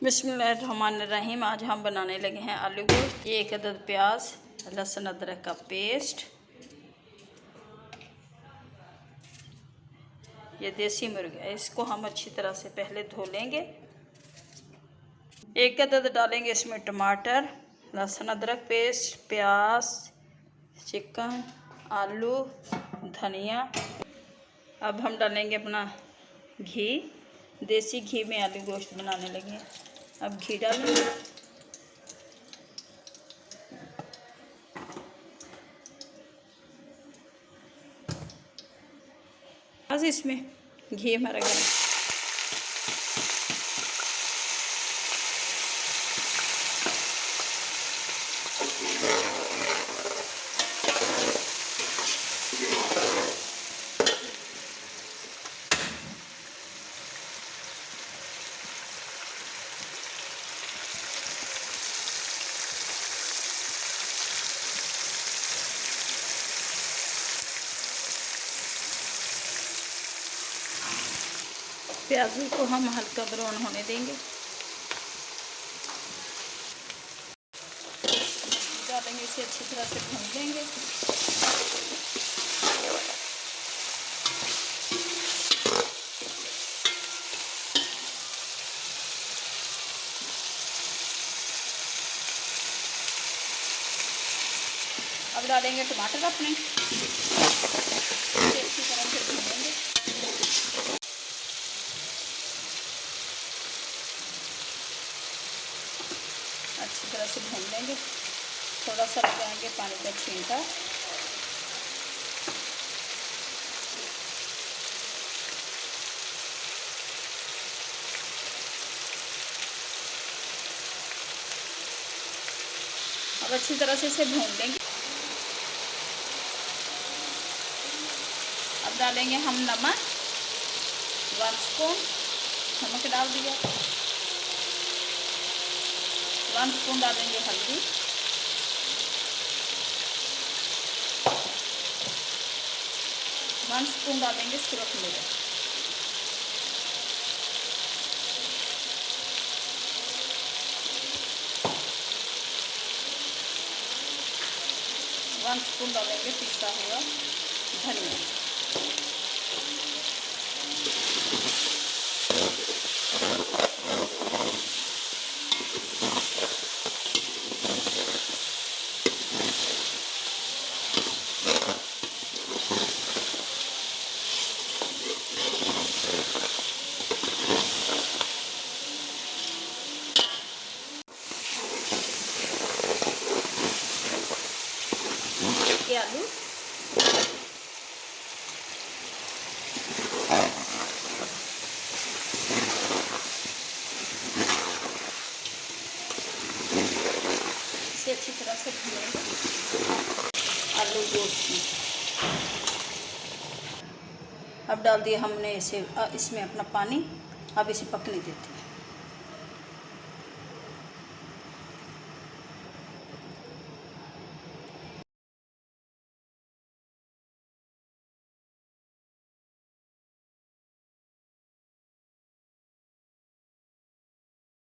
बिस्मिल्लाहिर्रहमानिर्रहीम। आज हम बनाने लगे हैं आलू गोश्त। 1 अदद प्याज, लहसुन अदरक का पेस्ट, ये देसी मुर्गा है, इसको हम अच्छी तरह से पहले धो लेंगे। 1 अदद डालेंगे इसमें टमाटर, लहसुन अदरक पेस्ट, प्याज, चिकन, आलू, धनिया। अब हम डालेंगे अपना घी। देसी घी में आलू गोश्त बनाने लगे। अब घी डालेंगे। आज इसमें घी हमारा गरम। प्याज़ों को हम हल्का ब्राउन होने देंगे। डालेंगे, इसे अच्छी तरह से भून लेंगे। अब डालेंगे टमाटर अपने, इसे अच्छी तरह से भून लेंगे। अच्छी तरह से भून लेंगे। थोड़ा सा लगाएंगे पानी का छींटा। अब अच्छी तरह से इसे भून लेंगे। अब डालेंगे हम नमक, 1 स्पून नमक डाल दिया। 1 स्पून डालेंगे हल्दी, 1 स्पून डालेंगे सुरख मिर्च, 1 स्पून डालेंगे पिसा हुआ धनिया। आलू इसे अच्छी तरह से भूनेंगे आलू गोश्त में। अब डाल दिया हमने इसे इसमें अपना पानी। अब इसे पकने देते हैं।